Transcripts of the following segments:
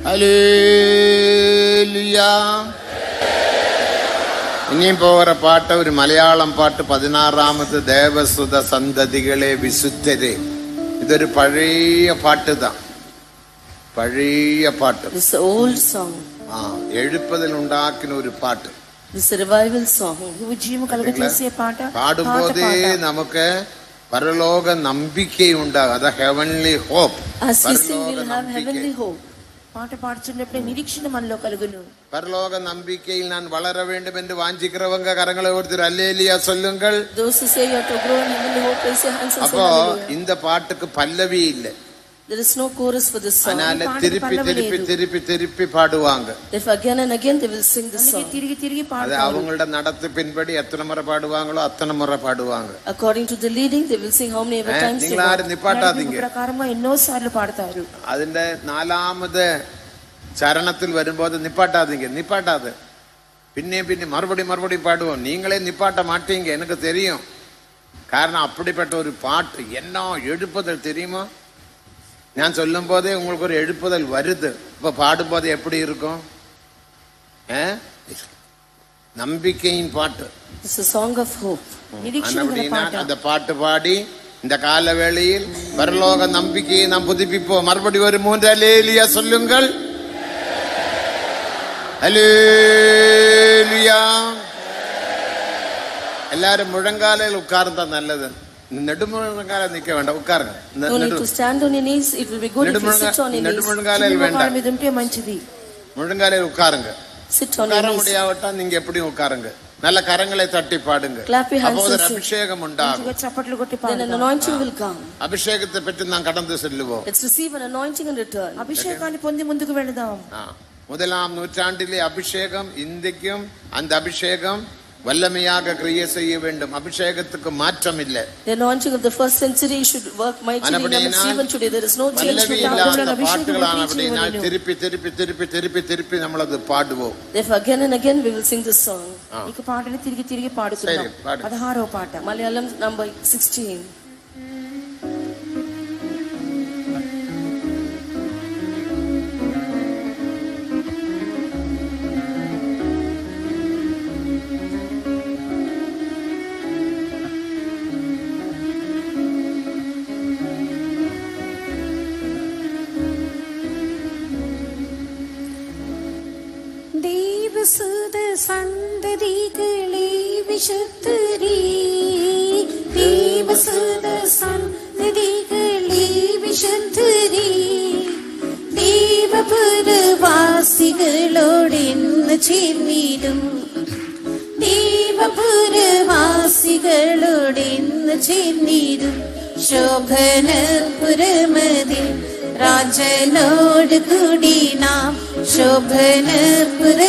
Hallelujah. ഇനിയും പോകിற പാട്ട് ഒരു മലയാളം പാട്ട്, 16ാമത് ദേവസുത സന്തതികളെ വിശുദ്ധരെ. ഇതൊരു പഴയ പാട്ട്, പഴയ പാട്ട്. എഴുപ്പതിൽ ഉണ്ടാക്കുന്ന ഒരു പാട്ട്. പാടുമ്പോതേ നമുക്ക് പരലോക നമ്പിക്കയുണ്ടാകും. അത് ഹെവൻലി ഹോപ്പ്. പാട്ട് പാടുന്നപ്പോൾ നിരീക്ഷണം മനല്ലോ കലുകുന്നു. പരലോക നമ്പിക്കയിൽ ഞാൻ വളര വേണ്ടും എന്ന് വാഞ്ചിக்கிறவங்க കരങ്ങളെ ഓർത്ത് ഹല്ലേലൂയ சொல்லுங்கள். அப்போ இந்த பாட்டுக்கு பல்லவி இல்ல. There is no chorus for this song. அதனால திருப்பி பாடுவாங்க. Therefore again and again they will sing this song. திருப்பி பாடுவாங்க. அது அவங்களோட நடத்து பின்படி எத்தனை முறை பாடுவாங்களோ அத்தனை முறை பாடுவாங்க. According to the leading they will sing how many ever times. നിങ്ങൾ ആരും നിപ്പാട്ടാതീങ്ക. പ്രകാരமா എന്നോ സാർలు പാടുതാരു. അതിന്റെ 4ാമത് ചരണത്തിൽ വരുമ്പോൾ നിപ്പാട്ടാതെ പിന്നെ മറുപടി പാടുவோம். நீங்களே நிப்பாட்ட மாட்டீங்க, எனக்கு தெரியும். காரணம் அப்படிப்பட்ட ஒரு பாட்டு என்ன எழுப்புதல் தெரியுமா? நான் சொல்லும் போதே உங்களுக்கு ஒரு எழுப்புதல் வருது. இப்ப பாடும்போது எப்படி இருக்கும்? நம்பிக்கையின் பாட்டு. It's a song of hope. அந்த பாட்டு பாடி இந்த கால வேளையில் பரலோக நம்பிக்கையை நாம் புதுப்பிப்போம். மறுபடி ஒரு 3 ஹல்லேலூயா சொல்லுங்கள். ஹல்லேலூயா. എല്ലാരും മുഴങ്കാലയിൽ ഉட்கார்ந்தா நல்லது. നെടുമുഴങ്കാല നിൽക്ക വേണ്ട, ഉட்காருங்க. നെടുമുഴങ്കാലയിൽ വേണ്ട, മുഴങ്കാലയിൽ ഉட்காருங்க. உட்கார முடியாவிட்டா நீங்க எப்படியும் உட்காருங்க. நல்ல கரங்களை தட்டி பாடுங்க. அப்போது அபிஷேகம் உண்டாகும். அபிஷேகத்தை பற்றி நாம் கடந்து செல்லுவோம். அபிஷேகாన్ని పొంది ముందుకు వెళదాం. 1ാം നൂറ്റാണ്ടിലെ അഭിഷേകം ഇന്ത്യക്കും அந்த அபிஷேகம் வல்லமையாக கிரியை செய்ய வேண்டும். அபிஷேகத்துக்கு மாற்றம் இல்லை. The anointing of the first century should work mightily in even today. There is no change to the திருப்பி നമ്മൾ അത് പാടുவோം. Therefore again and again we will sing this song. ഈ പാട്ടിനെ തിരികെ പാടുന്നു. 16ാം പാട്ട്, മലയാളം number 16. ദേവസുത സന്തതികളെ വിശുദ്ധരേ, ദേവസുത സന്തതികളെ വിശുദ്ധരേ, ദേവപുരവാസികളോടെന്ന് ചേർന്നിടും, ദേവപുരവാസികളോടെന്ന് ചേർന്നിടും. ശോഭനപുരമതിൽ രാജനോട് കൂടി നാം, ശോഭനപുരമതിൽ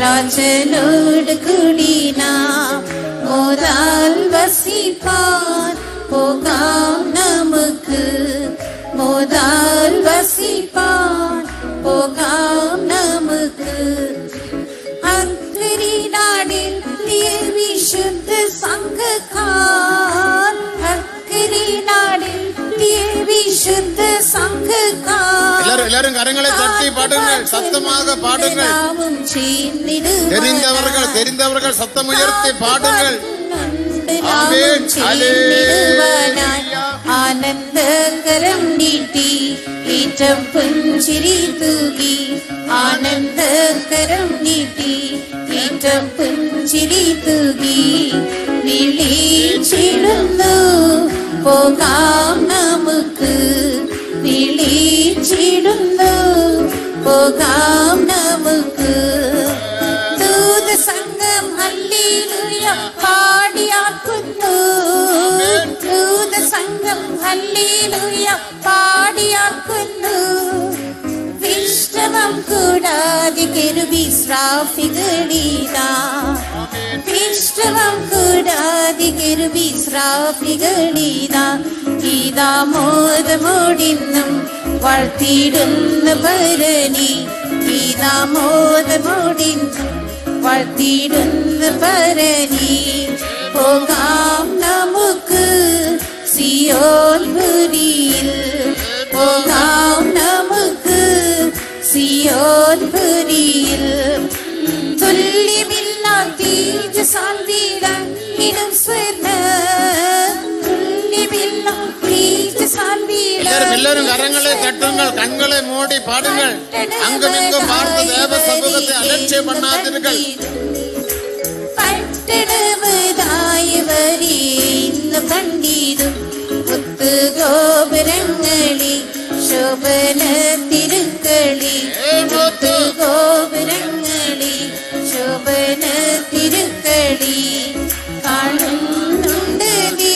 രാജനോട് കൂടി നാം. മോദാൽ വസിപ്പാൻ പോകാം നമുക്ക്, മോദാൽ വസിപ്പാൻ പോകാം നമുക്ക്. അക്കരിനാടിൽ വിശുദ്ധ സംഘക്കാർ, അക്കരിനാടിൽ വിശുദ്ധ സംഘക്കാർ. எல்லாரும் கரங்களை தட்டி பாடுங்கள், சத்தமாக பாடுங்கள். தெரிந்தவர்கள் சத்தம் உயர்த்தி பாடுங்கள். ஆமென். ആനന്ദകരം നീട്ടി ഈറ്റം പുഞ്ചിരി തൂകി, ആനന്ദകരം നീട്ടി ഈറ്റം പുഞ്ചിരി തൂകി. വിളിച്ചിടുന്നു പോകാം നമുക്ക്, വിളിച്ചിടുന്നു പോകാം നമുക്ക്. ദൂതസംഘം ഹല്ലേലൂയ പാടിയാക്കുന്നു, ദൂതസംഘം ഹല്ലേലൂയ പാടിയാക്കുന്നു. വിശ്രമം കൂടാതെ കെരൂബിസ്രാഫികളിതാ, വിശ്രമം കൂടാതെ കെരൂബിസ്രാഫികളിതാ. ഇതാ മോദമോടിന്നും വാഴ്ത്തിയിടുന്ന പരനി, ഇതാ മോദമോടിന്നും വാഴ്ത്തിയിടുന്ന പരനി. പോകാം നമുക്ക് സിയോൻ പുരിയിൽ, പോകാം നമുക്ക് സിയോൻപുരിയിൽ തുല്യമില്ല തേജസാൽ വീടങ്ങിടും സ്വർണ്ണ തുല്യമില്ല തേജസാൽ എല്ലാവരും കരങ്ങളെ തട്ടുങ്ങൾ, കണ്ണുകളെ മൂടി പാടുകൾ. അങ്കുമിങ്കും പാർത്ത് ദേവസമൂഹത്തെ അലക്ഷ്യം പണ്ണാതിരുകൾ. പട്ടണമതായവരെ ഇന്ന് കണ്ടിടും മുത്ത് ഗോപുരങ്ങളി ശോഭന തിരുക്കളി മുത്ത് ഗോപുരങ്ങളി ശോഭന തിരുക്കളി കാണുന്നുണ്ട് നീ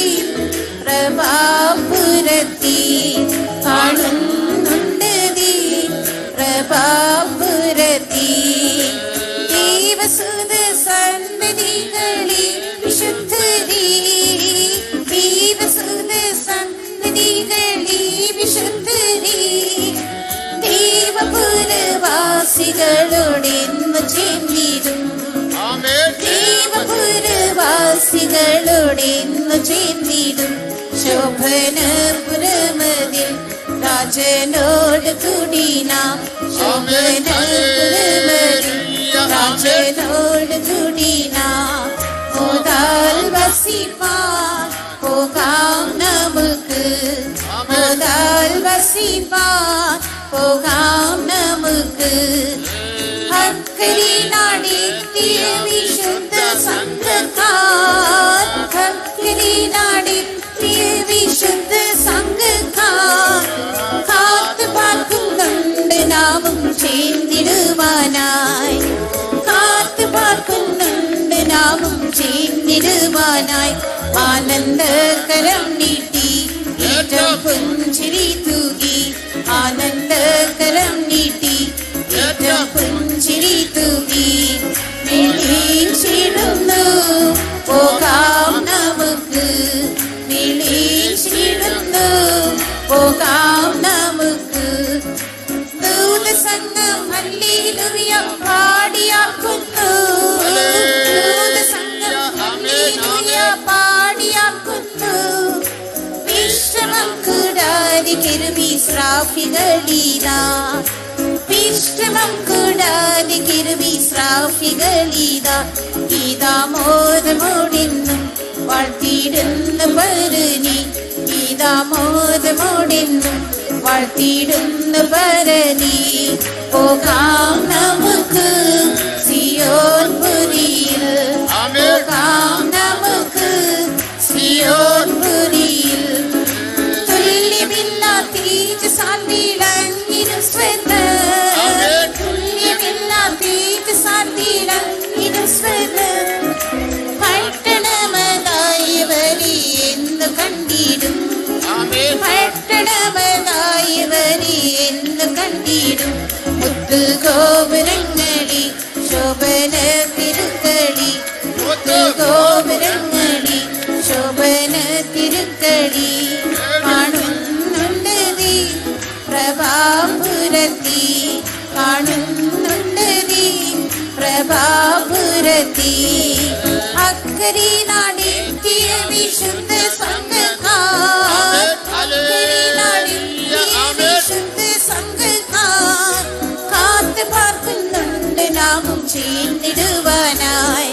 പ്രഭാപുരത്തി കാണുന്നുണ്ട് നീ പ്രഭാപുരത്തി ദേവസുത സന്തതികളി വിശുദ്ധരി ദേവസുത സന്തതികളി വിശുദ്ധരി ദേവപുരവാസികളോട് ഇന്ന് ചേർന്നിടും ദേവപുരവാസികളോട് ഇന്ന് ചേർന്നിടും ശോഭനപുരമതിൽ രാജനോട് കൂടിന ശോഭനപുരമതിൽ രാജനോട് കൂടിന മോദാൽ വസിപ്പാൻ പോകാം നമുക്ക് മോദാൽ വസിപ്പാൻ പോകാം നമുക്ക് ഹക്കരിനാടിത്തിയ വിശുദ്ധ സംഘക്കാർ ഹക്കരിനാടിത്തിയ വിശുദ്ധ സംഘക്കാർ കാത്തു പാർക്കുന്നുണ്ട് നാമും ചേർന്നിടുവാനായി കാത്തു പാർക്കുന്നുണ്ട് നാമും ചേർന്നിടുവാനായി ആനന്ദകരം നീട്ടി ഏറ്റവും പുഞ്ചിരി തൂകി ആനന്ദകരം നീട്ടി ഏറ്റവും പുഞ്ചിരി തൂകി വിളിച്ചിടുന്നു പോകാം നമുക്ക് വിളിച്ചിടുന്നു പോകാം നമുക്ക് ദൂതസംഘം ഹല്ലേലൂയ പാടിയാക്കുന്നു ദൂതസംഘം ഹല്ലേലൂയ പാടിയാക്കുന്നു വിശ്രമം കൂടാതെ കെരൂബി സ്രാഫികളിതാ വിശ്രമം കൂടാതെ കെരൂബി സ്രാഫികളിതാ ഗീതാമോദമോടെന്നും വാഴ്ത്തിയിടുന്ന പരനി ഗീതാമോദമോടെന്നും വാഴ്ത്തിയിടുന്ന പരനി പോകാം നമുക്ക് സിയോൻപുരിയിൽ പോകാം നമുക്ക് സിയോൻപുരിയിൽ തുല്യമില്ല തേജസാൽ വിളങ്ങിടും സ്വർണ്ണ തുല്യമില്ല തേജസാൽ വിളങ്ങിടും സ്വർണ്ണ പട്ടണമതായവരെ എന്ന് കണ്ടിടും പട്ടണമതായവരെ എന്ന് കണ്ടിടും മുത്ത് ഗോപുരങ്ങളി ശോഭന തിരുക്കളി മുത്ത് ഗോപുരങ്ങളി ശോഭന തിരുക്കളി കാണുന്നുണ്ട് നീ പ്രഭാപുരത്തി കാണുന്നുണ്ട് നീ പ്രഭാപുരത്തി അക്കരെ നാടെത്തിയ വിശുദ്ധ സംഘക്കാർ അക്കരെ നാടെത്തിയ വിശുദ്ധ സംഘക്കാർ കാത്തു പാർക്കുന്നുണ്ട് നാമും ചേർന്നിടുവാനായി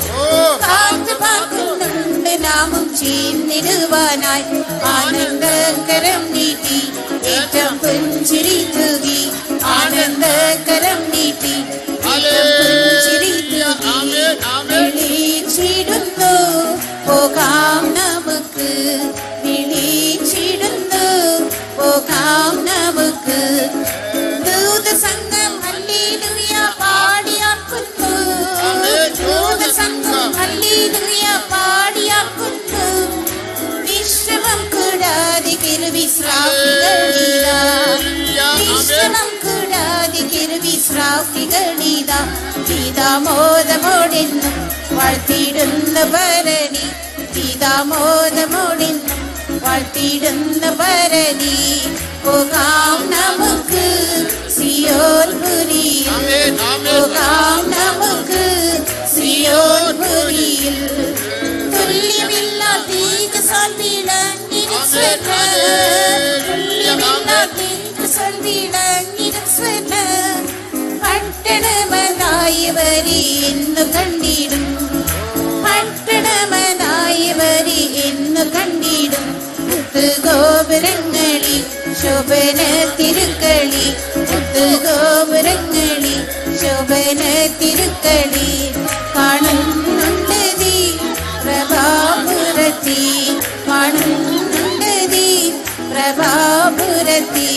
കാത്തു പാർക്കുന്നുണ്ട് നാമും ചേർന്നിടുവാനായി ആനന്ദകരം നീട്ടി ഏറ്റവും പുഞ്ചിരി തൂകി ആനന്ദകരം നീട്ടി പുഞ്ചിരി തൂകി വിളിച്ചിടുന്നു പോകാം നമുക്ക് വിളിച്ചിടുന്നു പോകാം നമുക്ക് ദൂതസംഘം ഹല്ലേലൂയ പാടിയാക്കുന്നു ദൂതസംഘം ഹല്ലേലൂയ പാടിയാക്കുന്നു വിശ്രമം കൂടാതെ കെരൂബി സ്രാഫികളിതാ വിശ്രമം കൂടാതെ കെരൂബി സ്രാഫികളിതാ ഗീതാമോദമോടെന്നും വാഴ്ത്തിയിടുന്ന പരനി ഗീതാമോദമോടെന്നും വാഴ്ത്തിയിടുന്ന പരനി പോകാം നമുക്ക് സിയോൻപുരിയിൽ പോകാം നമുക്ക് സിയോൻപുരിയിൽ തുല്യമില്ല തേജസാൽ വിളങ്ങിടും സ്വർണ്ണ തുല്യമില്ല തേജസാൽ വിളങ്ങിടും സ്വർണ്ണ പട്ടണ പട്ടണമതായവരി എന്നു കണ്ടിടും പട്ടണമതായവരി എന്നു കണ്ടിടും മുത്തുഗോപുരങ്ങളിൽ ശോഭന തിരുക്കളി മുത്തുഗോപുരങ്ങളിൽ ശോഭന തിരുക്കളി കാണുന്നുണ്ട് നീ പ്രഭാപുരത്തി കാണുന്നുണ്ട് നീ പ്രഭാപുരത്തി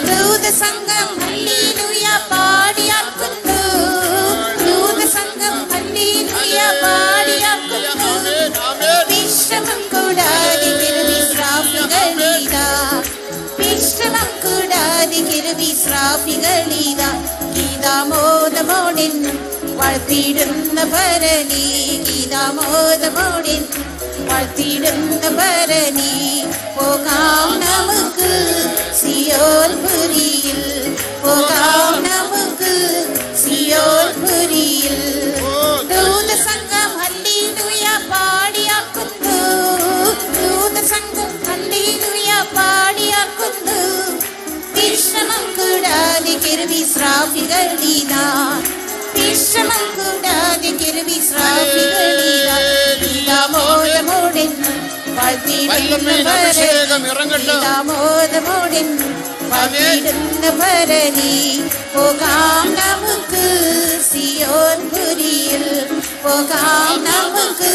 ദൂതസംഘം ഹല്ലേലൂയ പാടിയാക്കുന്നു ദൂതസംഘം ഹല്ലേലൂയ പാടിയാക്കുന്നു വിശ്രമം കൂടാതെ വിശ്രാമികളിതാ വിശ്രമം കൂടാതെ വിശ്രാമികളിതാ ഗീതാമോദമോടെന്നും വാഴ്ത്തിയിടുന്ന ഭരണി ഗീതാമോദമോടെന്നും വാഴ്ത്തിയിടുന്ന ഭരണി പോകാം നമുക്ക് സിയോൻ പുരിയിൽ പോകാം നമുക്ക് സിയോൻ പുരിയിൽ ദൂതസംഘം ഹല്ലേലൂയ പാടിയാക്കുന്നു ദൂതസംഘം ഹല്ലേലൂയ പാടിയാക്കുന്നു വിശ്രമം കൂടാതെ വിശ്രാമികളിതാ വിശ്രമം കൂടാതെ വിശ്രാമികളിതാ ഗീതാമോദമോടെന്നും ഗീതാമോദമോടെന്നും വാഴ്ത്തിയിടുന്ന ഭരണി പോകാം നമുക്ക് സിയോൻ പുരിയിൽ പോകാം നമുക്ക്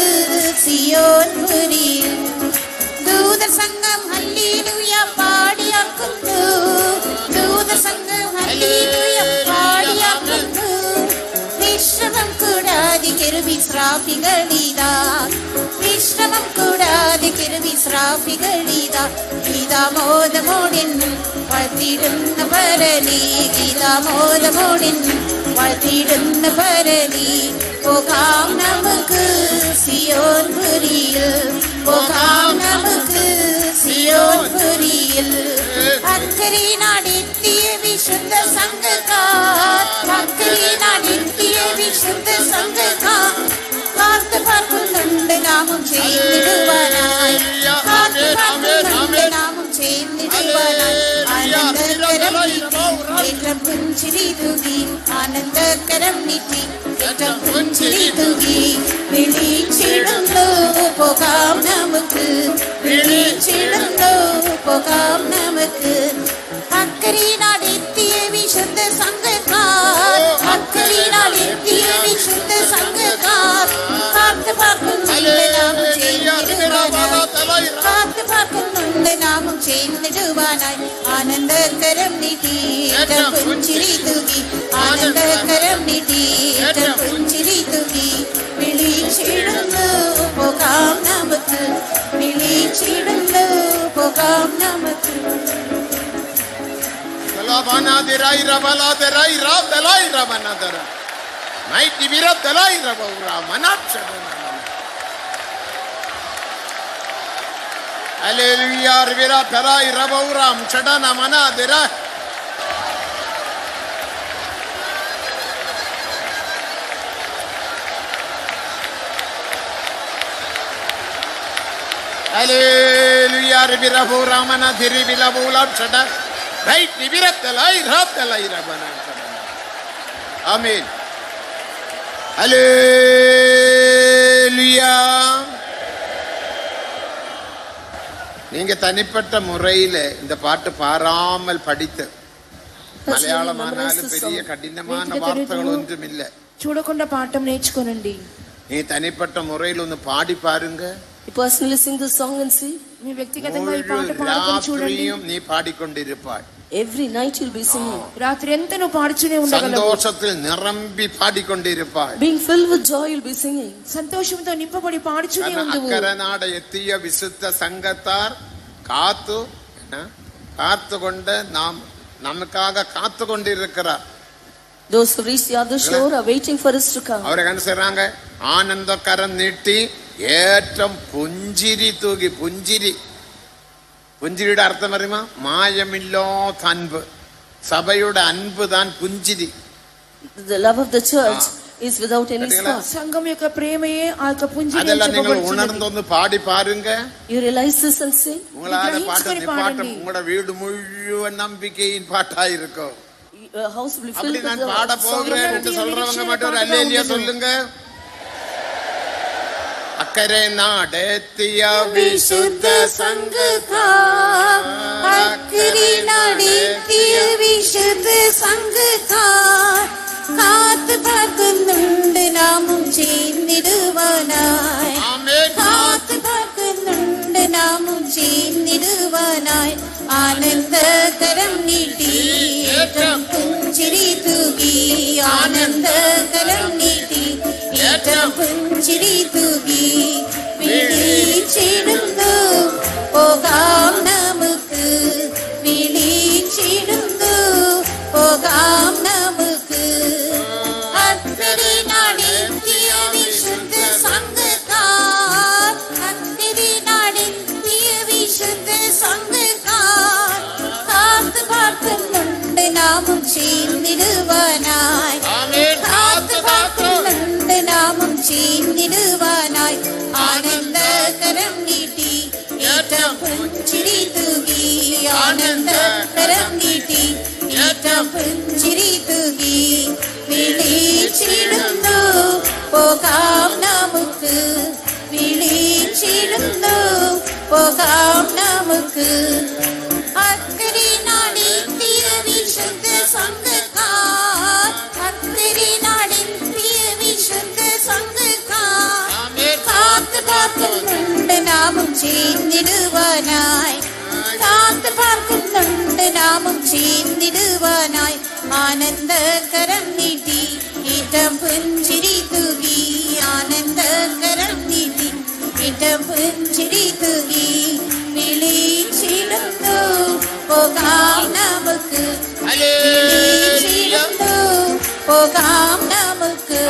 സിയോൻ പുരിയിൽ ദൂതസംഘം ഹല്ലേലൂയ പാടിയാക്കുന്നു ദൂതസംഘം ഹല്ലേലൂയ പാടിയാക്കുന്നു വിശ്രമം കൂടാതെ വിശ്രാമികളിതാ വിശ്രമം കൂടാതെ വിശ്രാമികളിതാ ഗീതാമോദമോടെന്നും വാഴ്ത്തിയിടുന്ന ഭരണി ഗീതാമോദമോടെന്നും വാഴ്ത്തിയിടുന്ന ഭരണി പോകാം നമുക്ക് സിയോൻ പുരിയിൽ പോകാം നമുക്ക് സിയോൻ പുരിയിൽ അക്കരെ നാടെത്തിയ വിശുദ്ധ സംഘക്കാർ അക്കരെ നാടെത്തിയ വിശുദ്ധ സംഘക്കാർ കാത്തു പാർക്കുന്നുണ്ട് നാമം ചേർന്നിടുവാനായി കാത്തു പാർക്കുന്നുണ്ട് നാമം ചേർന്നിടുവാനായി ആനന്ദകരം നീട്ടി ഏറ്റം പുഞ്ചിരി തൂകി ആനന്ദകരം നീട്ടി ഏറ്റം പുഞ്ചിരി തൂകി വിളിച്ചിടുന്നു പോകാം നമുക്ക് വിളിച്ചിടുന്നു പോകാം നമുക്ക് അക്കരെ നാടെത്തിയ വിശുദ്ധ സംഘക്കാർ അക്കരെ നാടെത്തിയ വിശുദ്ധ സംഘക്കാർ കാത്തു പാർക്കുന്നുണ്ട് നാമം ചേർന്നിടുവാനായി കാത്തു പാർക്കുന്നുണ്ട് നാമം ചേർന്നിടുവാനായി ആനന്ദകരം നീട്ടി ഏറ്റം പുഞ്ചിരി തൂകി ആനന്ദകരം നീട്ടി ഏറ്റം പുഞ്ചിരി തൂകി വിളിച്ചിടുന്നു പോകാം നമുക്ക് വിളിച്ചിടുന്നു പോകാം നമുക്ക് Hallelujah, Rivera Tarai Rabauram, Chadana Manadera. Hallelujah, Rivera Buramana, Dirivila Bulam Chada. Right, Rivera Talai Rabana. Amen. Hallelujah. நீங்க தனிப்பட்ட முறையில இந்த பாட்டு பாராமல் படித்து மலையாளமானாலும் பெரிய கடினமான வார்த்தைகள் ஒன்றும் இல்ல చూడకుండా పాఠం నేర్చుకోనండి நீ தனிப்பட்ட முறையில் ஒன்னு பாடி பாருங்க personally sing the song and see మీ వ్యక్తిగతంగా ఈ పాట పాడుకొని చూడండి நீ பாடிக்கொண்டிருப்பாய் every night you'll be singing రాత్రి ఎంత నువ్వు పాడుతూనే ఉండగలవు సంతోషத்தில் నింపి పాడికొండిరుపాய் being filled with joy you'll be singing సంతోషంతో నింపబడి పాడుతూనే ఉండువు അക്കരനാട് എത്തിയ വിശുദ്ധ സംഘത്താർ കാത്തുകൊണ്ട് നമുക്കാக കാത്തുകൊണ്ടിരിக்கிறார் those who reach the other shore are waiting for us to come അവരെ കൺസിഡറാങ്ക ആനന്ദകരം നീട്ടി ഏറ്റം പുഞ്ചിരി തൂകി പുഞ്ചിരിയുടെ അർത്ഥം അറിയുമോ മായമില്ലാത്ത അൻപ് സഭയുടെ അൻപ് താൻ പുഞ്ചിരി the love of the church is without any spot സംഘം యొక్క ప్రేమయే ఆ యొక్క పుంజిని அதெல்லாம் நீங்கள் உணர்ந்தொന്ന് പാടി பாருங்க you realize this and sing உங்களால பாட்டு உங்களோட வீடு முழுவதும் நம்பிக்கையின் பாட்டாயிருக்கும் house will be அப்படி filled with நான் the பாட song of போகிறேன் என்று melody. சொல்றவங்க மட்டும் ஒரு அல்லேலூயா சொல்லுங்க. அக்கறை நாடேத்திய விசுத்த சங்ககா, அக்கறை நாடேத்திய വിശുദ്ധ സംഘക്കാർ കാത്തു പാർക്കുന്നുണ്ട് നാമും ചേർന്നിടുവാനായി. കാത്തു പാർക്കുന്നുണ്ട് നാമും ചേർന്നിടുവാനായി. ആനന്ദകരം നീട്ടി ഏറ്റം പുഞ്ചിരി തൂകി. ആനന്ദകരം നീട്ടി ഏറ്റം പുഞ്ചിരി തൂകി. വിളിച്ചിടുന്നു പോകാം നമുക്ക്. വിളിച്ചിടുന്നു പോകാം നമുക്ക്. അക്കരെ നാടെത്തിയ വിശുദ്ധ സംഘക്കാർ. അക്കരെ നാടെത്തിയ വിശുദ്ധ സംഘക്കാർ കാത്തു പാർക്കുന്നുണ്ട് നാമും ചേർന്നിടുവാനായി. കാത്തു പാർക്കുന്നുണ്ട് നാമും ചേർന്നിടുവാനായി. ആനന്ദകരം നീട്ടി ഏറ്റം പുഞ്ചിരി തൂകി. ആനന്ദകരം നീട്ടി ഏറ്റം പുഞ്ചിരി തൂകി. വിളിച്ചിടുന്നു പോകാം നമുക്ക്. വിളിച്ചിടുന്നു പോകാം നമുക്ക്. അക്കരെ നാടെത്തിയ വിശുദ്ധ സംഘക്കാർ. അക്കരെ നാടെത്തിയ വിശുദ്ധ സംഘക്കാർ കാത്തു പാർക്കുന്നുണ്ട് നാമും ചേർന്നിടുവാനായി. കാത്തു പാർക്കുന്നുണ്ട് നാമും ചേർന്നിടുവാനായി. ആനന്ദകരം നീട്ടി ഏറ്റം പുഞ്ചിരി തൂകി. ആനന്ദകരം നീട്ടി ഏറ്റം പുഞ്ചിരി തൂകി. വിളിച്ചിടുന്നു പോകാം നമുക്ക്. വിളിച്ചിടുന്നു പോകാം നമുക്ക്.